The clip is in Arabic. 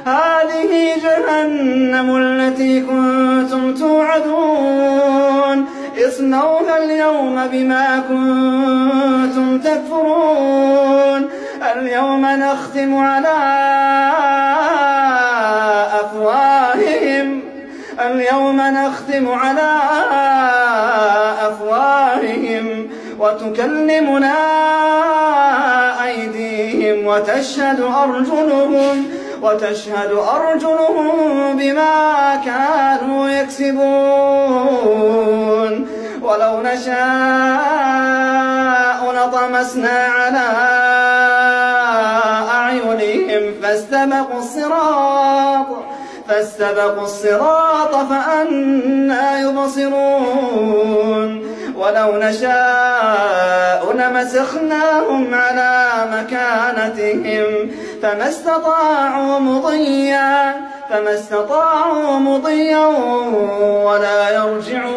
هذه جهنم التي كنتم توعدون اصلوها اليوم بما كنتم تكفرون. اليوم نختم على أفواههم وتكلمنا أيديهم وتشهد أرجلهم بما كانوا يكسبون. ولو نشاء لطمسنا على أعينهم فاستبقوا الصراط فأنى يبصرون. ولو نشاء لمسخناهم على مكانتهم فما استطاعوا مضيا ولا يرجعون.